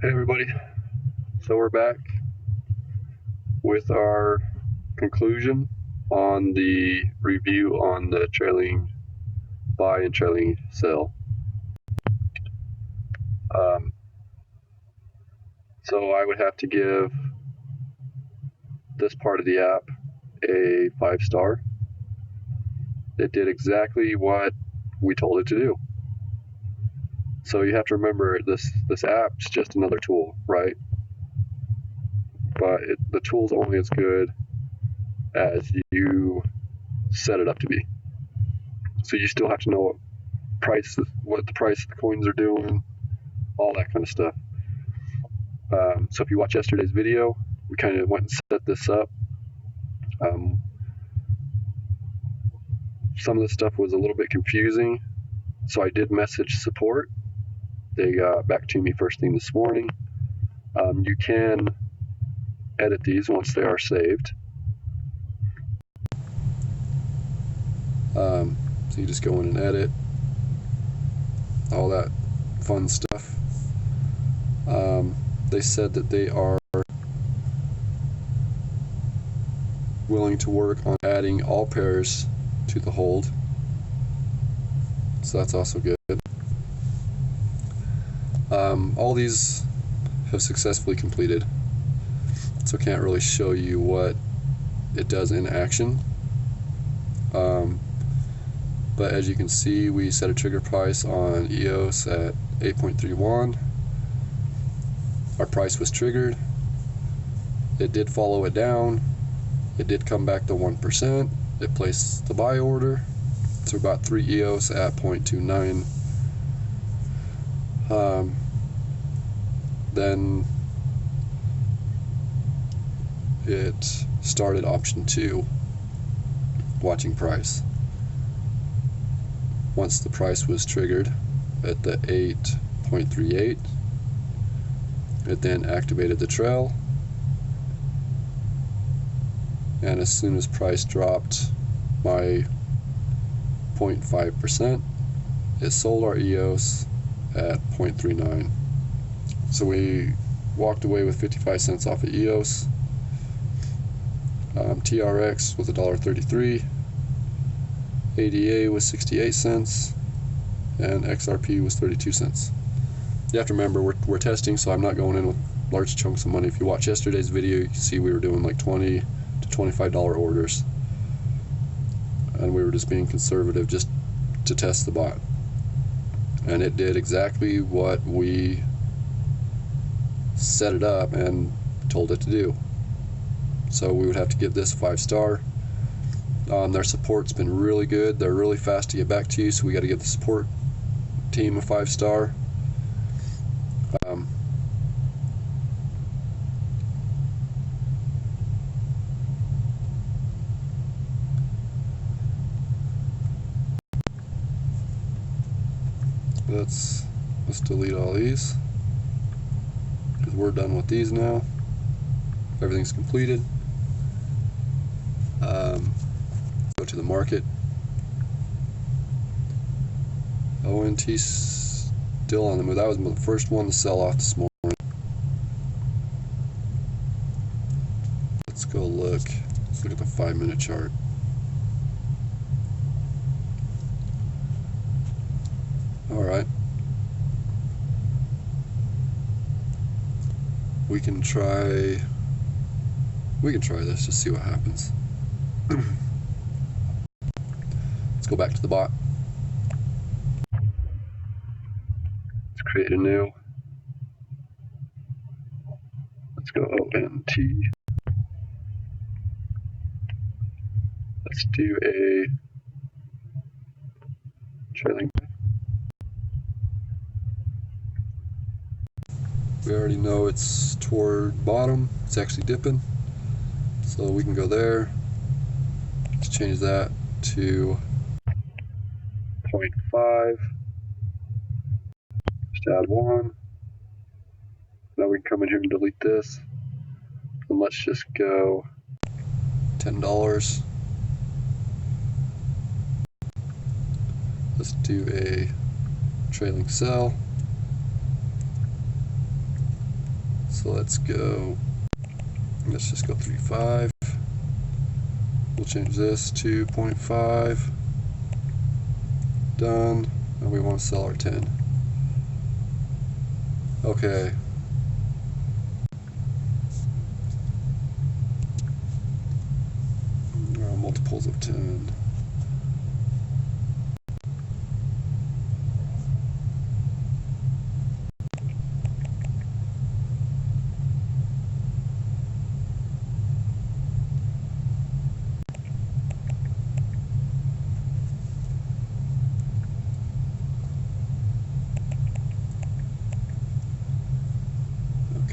Hey everybody, so we're back with our conclusion on the review on the trailing buy and trailing sell. So I would have to give this part of the app a 5-star. It did exactly what we told it to do. So you have to remember this app's just another tool, right? But the tool's only as good as you set it up to be. So you still have to know what the price of the coins are doing, all that kind of stuff. So if you watch yesterday's video, we kind of went and set this up. Some of the stuff was a little bit confusing, so I did message support. They got back to me first thing this morning. You can edit these once they are saved. So you just go in and edit all that fun stuff. They said that they are willing to work on adding all pairs to the hold, so that's also good. All these have successfully completed, so I can't really show you what it does in action, but as you can see, we set a trigger price on EOS at 8.31. Our price was triggered. It did follow it down. It did come back to 1%. It placed the buy order. So about 3 EOS at 0.29. Then it started option 2, watching price. Once the price was triggered at the 8.38, it then activated the trail, and as soon as price dropped by 0.5%, it sold our EOS at 0.39. So we walked away with 55 cents off of EOS. TRX was $1.33, ADA was 68 cents, and XRP was 32 cents. You have to remember, we're testing, so I'm not going in with large chunks of money. If you watch yesterday's video, you can see we were doing like $20 to $25 orders, and we were just being conservative just to test the bot, and it did exactly what we set it up and told it to do. So we would have to give this 5-star. Their support's been really good. They're really fast to get back to you, so we got to give the support team a 5-star. Let's delete all these, because we're done with these now. Everything's completed. Go to the market. ONT still on the move. That was the first one to sell off this morning. Let's go look. Let's look at the 5-minute chart. Alright. We can try this, just see what happens. Let's go back to the bot. Let's create a new. Let's go ONT. Let's do a trailing. We already know it's toward bottom. It's actually dipping, so we can go there. Let's change that to 0.5. Just add 1. Now we can come in here and delete this, and let's just go $10. Let's do a trailing sell. So let's go, let's just go 3.5. We'll change this to 0.5. Done. And we want to sell our 10. Okay. Multiples of 10.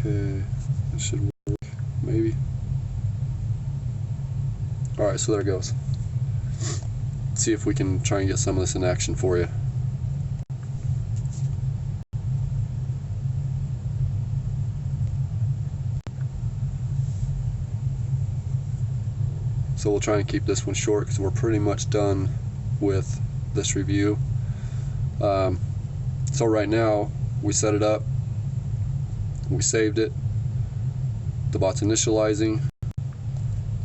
Okay, it should work, maybe. Alright, so there it goes. Let's see if we can try and get some of this in action for you. So we'll try and keep this one short because we're pretty much done with this review. So right now, we set it up. We saved it. The bot's initializing.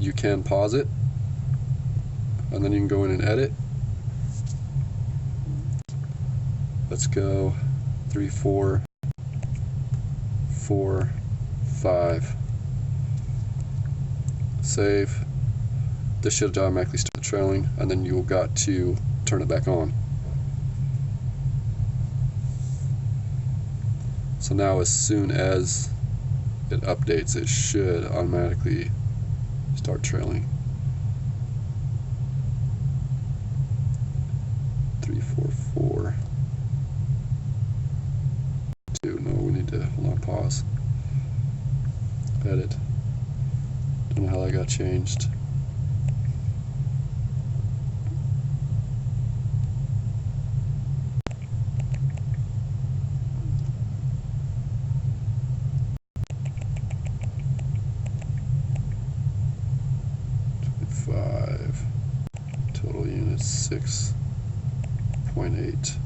You can pause it, and then you can go in and edit. Let's go 3, 4, 4, 5. Save. This should automatically start trailing, and then you've got to turn it back on. So now as soon as it updates, it should automatically start trailing. 3, 4, 4. 2. No, we need to hold on, pause. Edit. Don't know how that got changed. Total units 6.8.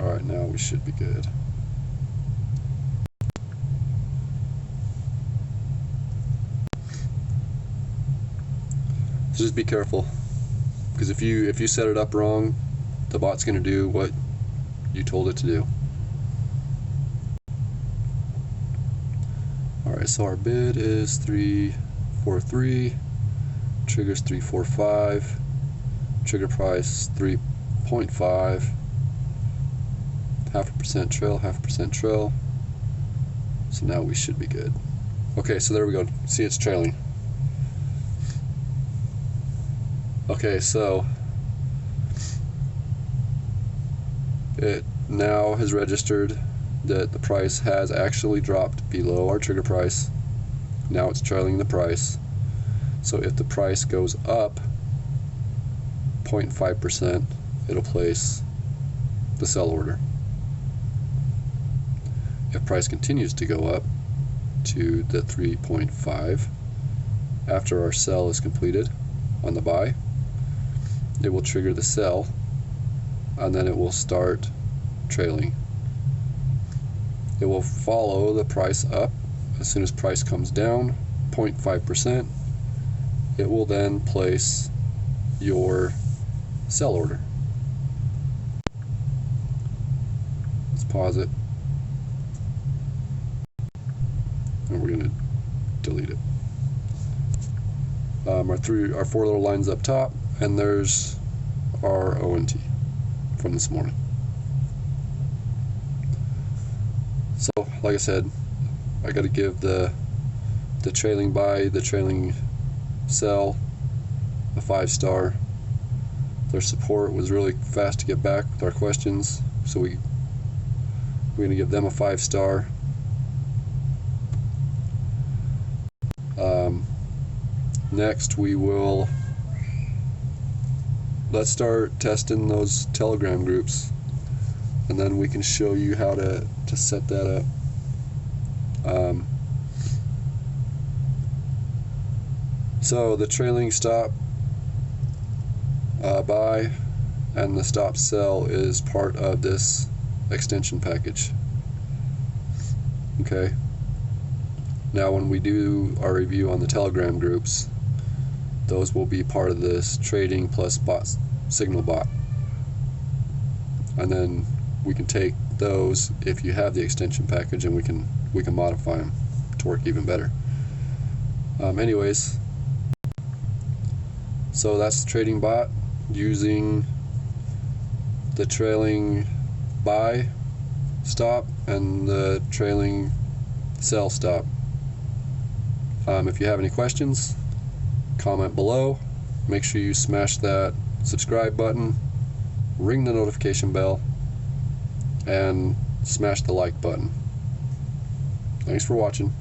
Alright, now we should be good. So just be careful, because if you set it up wrong, the bot's going to do what you told it to do. Alright, so our bid is 343, triggers 345, trigger price 3.5, 0.5% trail, 0.5% trail. So now we should be good. Okay, so there we go. See, it's trailing. Okay, so it now has registered that the price has actually dropped below our trigger price. Now it's trailing the price. So if the price goes up 0.5%, it'll place the sell order. If price continues to go up to the 3.5 after our sell is completed on the buy, it will trigger the sell, and then it will start trailing. It will follow the price up. As soon as price comes down 0.5%, it will then place your sell order. Let's pause it, and we're going to delete it. Our 4 little lines up top, and there's our ONT from this morning. So, like I said, I got to give the trailing buy, the trailing sell, a 5-star. Their support was really fast to get back with our questions, so we're going to give them a 5-star. Next, let's start testing those Telegram groups, and then we can show you how to set that up. So the trailing stop buy and the stop sell is part of this extension package. Okay. Now when we do our review on the Telegram groups, those will be part of this trading plus signal bot. And then we can take those if you have the extension package, and we can modify them to work even better. Anyways, so that's the trading bot using the trailing buy stop and the trailing sell stop. If you have any questions, comment below. Make sure you smash that subscribe button, ring the notification bell, and smash the like button. Thanks for watching.